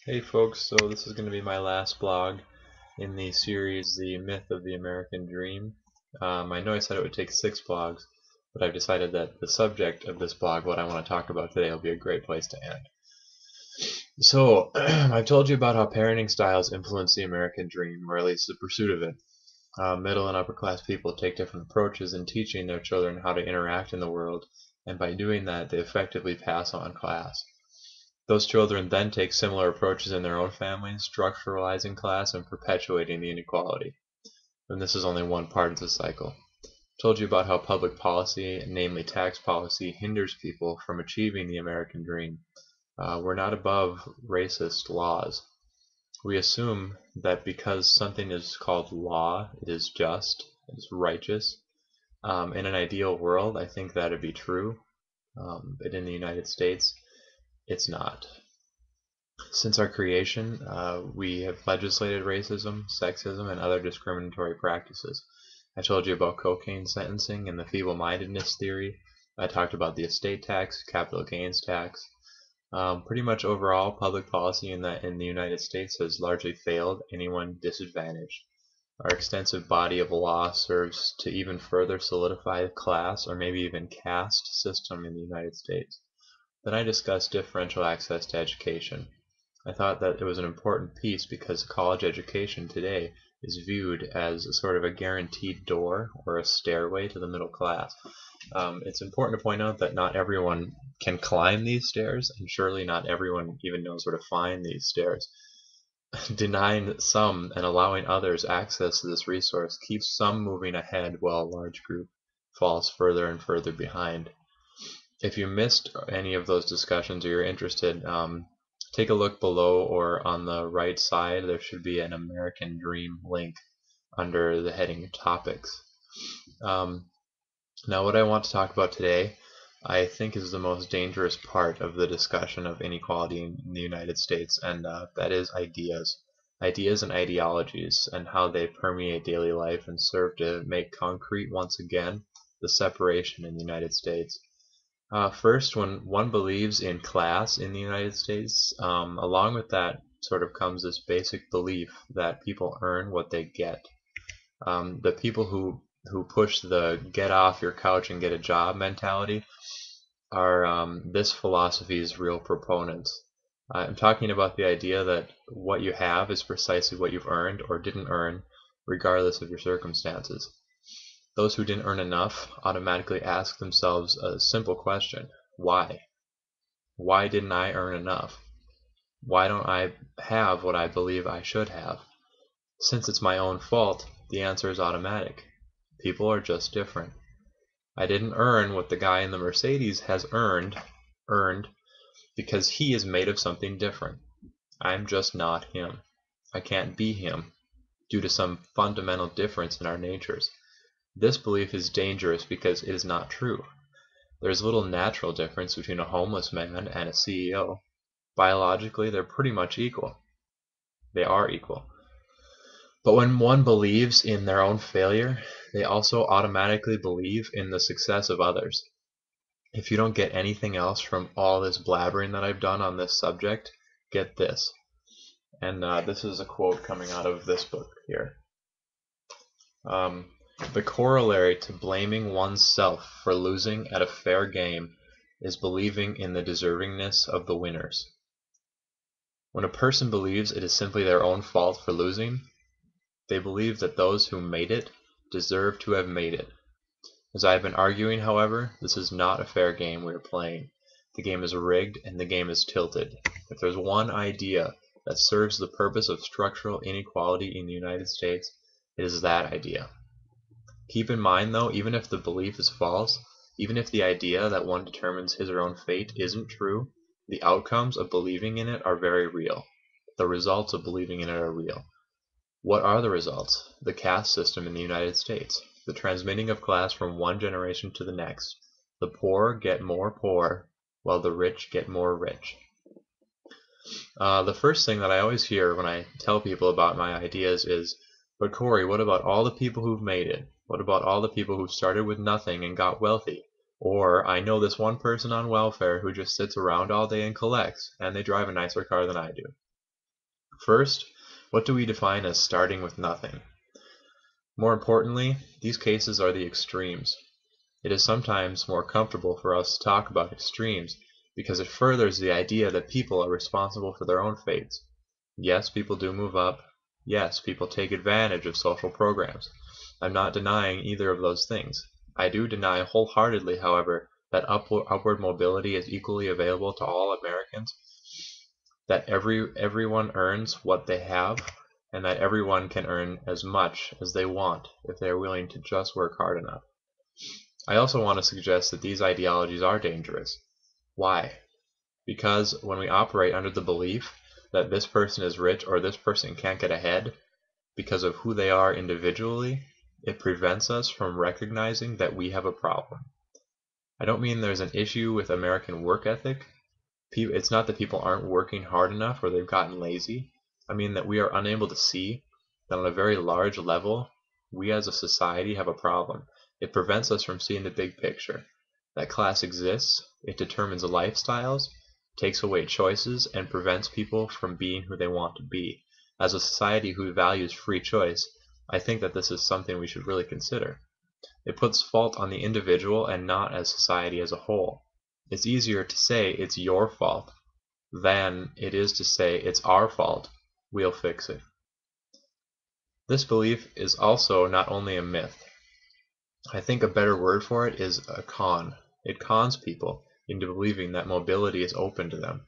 Hey folks, so this is going to be my last blog in the series The Myth of the American Dream. I know I said it would take 6 blogs, but I've decided that the subject of this blog, what I want to talk about today, will be a great place to end. So, I've told you about how parenting styles influence the American dream, or at least the pursuit of it. Middle and upper class people take different approaches in teaching their children how to interact in the world, and by doing that, they effectively pass on class. Those children then take similar approaches in their own families, structuralizing class and perpetuating the inequality. And this is only one part of the cycle. I told you about how public policy, namely tax policy, hinders people from achieving the American dream. We're not above racist laws. We assume that because something is called law, it is just, it is righteous. In an ideal world, I think that would be true, but in the United States, it's not. Since our creation, we have legislated racism, sexism, and other discriminatory practices. I told you about cocaine sentencing and the feeble-mindedness theory. I talked about the estate tax, capital gains tax. Pretty much overall, public policy in the United States has largely failed anyone disadvantaged. Our extensive body of law serves to even further solidify the class or maybe even caste system in the United States. Then I discussed differential access to education. I thought that it was an important piece because college education today is viewed as a sort of a guaranteed door or a stairway to the middle class. It's important to point out that not everyone can climb these stairs, and surely not everyone even knows where to find these stairs. Denying some and allowing others access to this resource keeps some moving ahead while a large group falls further and further behind. If you missed any of those discussions or you're interested, take a look below or on the right side. There should be an American Dream link under the heading Topics. Um, Now, what I want to talk about today, I think, is the most dangerous part of the discussion of inequality in the United States, and that is ideas. Ideas and ideologies, and how they permeate daily life and serve to make concrete once again the separation in the United States. First, when one believes in class in the United States, along with that sort of comes this basic belief that people earn what they get. The people who push the get off your couch and get a job mentality are this philosophy's real proponents. I'm talking about the idea that what you have is precisely what you've earned or didn't earn, regardless of your circumstances. Those who didn't earn enough automatically ask themselves a simple question: why? Why didn't I earn enough? Why don't I have what I believe I should have? Since it's my own fault, the answer is automatic. People are just different. I didn't earn what the guy in the Mercedes has earned because he is made of something different. I'm just not him. I can't be him due to some fundamental difference in our natures. This belief is dangerous because it is not true. There is little natural difference between a homeless man and a CEO. Biologically, they're pretty much equal. They are equal. But when one believes in their own failure, they also automatically believe in the success of others. If you don't get anything else from all this blabbering that I've done on this subject, get this. And this is a quote coming out of this book here. Um, the corollary to blaming oneself for losing at a fair game is believing in the deservingness of the winners. When a person believes it is simply their own fault for losing, they believe that those who made it deserve to have made it. As I have been arguing, however, this is not a fair game we are playing. The game is rigged and the game is tilted. If there's one idea that serves the purpose of structural inequality in the United States, it is that idea. Keep in mind, though, even if the belief is false, even if the idea that one determines his or her own fate isn't true, the outcomes of believing in it are very real. The results of believing in it are real. What are the results? The caste system in the United States. The transmitting of class from one generation to the next. The poor get more poor, while the rich get more rich. The first thing that I always hear when I tell people about my ideas is, but Corey, what about all the people who've made it? What about all the people who started with nothing and got wealthy? Or, I know this one person on welfare who just sits around all day and collects, and they drive a nicer car than I do. First, what do we define as starting with nothing? More importantly, these cases are the extremes. It is sometimes more comfortable for us to talk about extremes because it furthers the idea that people are responsible for their own fates. Yes, people do move up. Yes, people take advantage of social programs. I'm not denying either of those things. I do deny wholeheartedly, however, that upward mobility is equally available to all Americans, that everyone earns what they have, and that everyone can earn as much as they want if they are willing to just work hard enough. I also want to suggest that these ideologies are dangerous. Why? Because when we operate under the belief that this person is rich or this person can't get ahead because of who they are individually, it prevents us from recognizing that we have a problem. I don't mean there's an issue with American work ethic. It's not that people aren't working hard enough or they've gotten lazy. I mean that we are unable to see that on a very large level, we as a society have a problem. It prevents us from seeing the big picture. That class exists, it determines lifestyles, takes away choices, and prevents people from being who they want to be. As a society who values free choice, I think that this is something we should really consider. It puts fault on the individual and not as society as a whole. It's easier to say it's your fault than it is to say it's our fault. We'll fix it. This belief is also not only a myth. I think a better word for it is a con. It cons people into believing that mobility is open to them,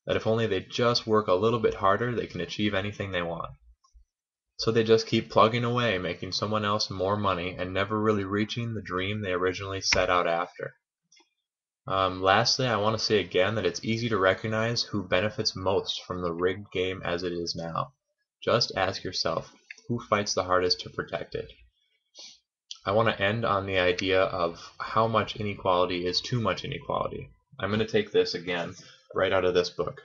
that if only they just work a little bit harder, they can achieve anything they want. So they just keep plugging away, making someone else more money and never really reaching the dream they originally set out after. Lastly, I want to say again that it's easy to recognize who benefits most from the rigged game as it is now. Just ask yourself, who fights the hardest to protect it? I want to end on the idea of how much inequality is too much inequality. I'm going to take this again right out of this book.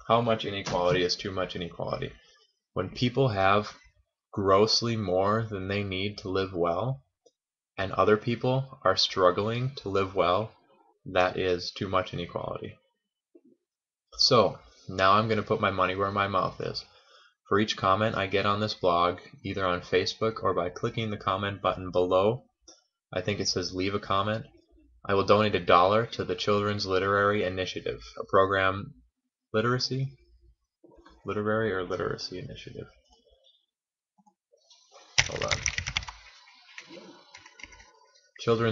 How much inequality is too much inequality? When people have grossly more than they need to live well, and other people are struggling to live well, that is too much inequality. So, now I'm going to put my money where my mouth is. For each comment I get on this blog, either on Facebook or by clicking the comment button below, I think it says leave a comment, I will donate $1 to the Children's Literary Initiative, a program, literary or literacy initiative. Hold on.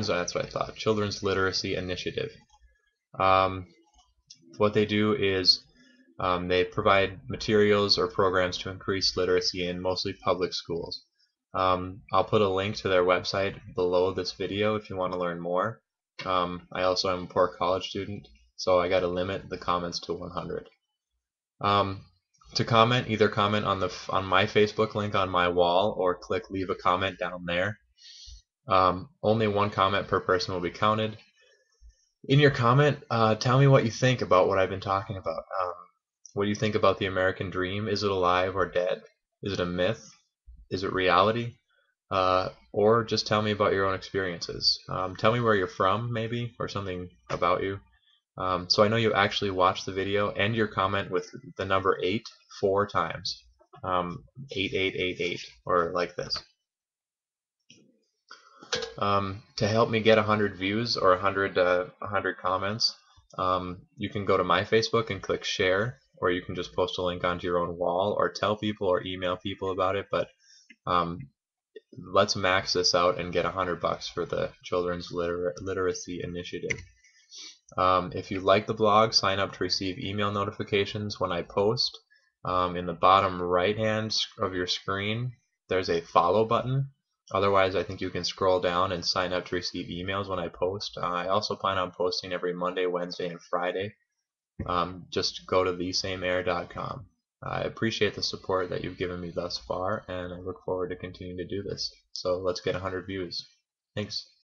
That's what I thought. Children's Literacy Initiative. What they do is they provide materials or programs to increase literacy in mostly public schools. I'll put a link to their website below this video if you want to learn more. I also am a poor college student, so I got to limit the comments to 100. To comment, either comment on my Facebook link on my wall or click leave a comment down there. Only one comment per person will be counted. In your comment, tell me what you think about what I've been talking about. What do you think about the American dream? Is it alive or dead? Is it a myth? Is it reality? Or just tell me about your own experiences. Tell me where you're from, maybe, or something about you. So I know you actually watched the video. End your comment with the number 8 4 times. 8888, or like this. To help me get 100 views or 100 comments, you can go to my Facebook and click share, or you can just post a link onto your own wall, or tell people or email people about it. But let's max this out and get $100 for the Children's Literacy Initiative. If you like the blog, sign up to receive email notifications when I post. In the bottom right hand of your screen, there's a follow button. Otherwise, I think you can scroll down and sign up to receive emails when I post. I also plan on posting every Monday, Wednesday, and Friday. Just go to thesameair.com. I appreciate the support that you've given me thus far, and I look forward to continuing to do this. So let's get 100 views. Thanks.